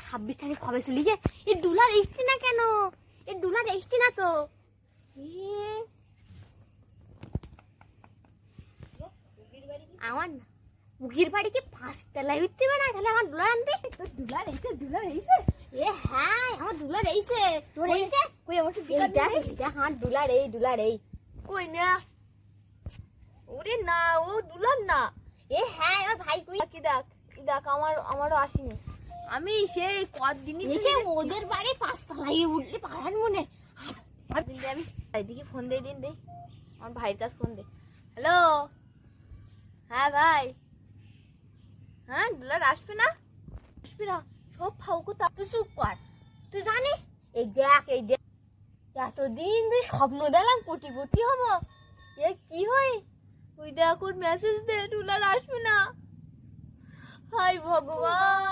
26 তারিখ কবে চলি গে? এই ডুলার এসছে না কেন? এই ডুলার এসছে না তো। আমার মুগির বাড়ি কি 5 তলায় উঠতে পারে না? তাহলে আমার ডুলার আনতে। তোর দুলার এইছে, দুলার এইছে। হ্যাঁ, আমার ডুলার এইছে। তোর এইছে? কই আমাকে এই দেখ, আমার ডুলার এই, ডুলার এই। কই না? ওরে না, ও দুলার না। হ্যাঁ, আমার ভাই কই? কি দেখ, আমারও আসেনি। আমি সেই কতদিনই এসে ওদের বাড়ি 5 তলায় উঠলে পারার মনে। আমি এদিকে ফোন দিয়ে দিন দে, আমার ভাইয়ের কাছে ফোন দে। হ্যালো, হ্যাঁ ভাই, হ্যাঁ দুলার আসবে না? আসবে না? সব ফাউকো তা তুই চুপ কর। তুই জানিস, এই দেখ এতদিন তুই স্বপ্ন দেখলাম কোটিপতি হবো। এ কি হয়? ওই দেখ ওর মেসেজ দে, দুলার আসবে না। হাই ভগবান।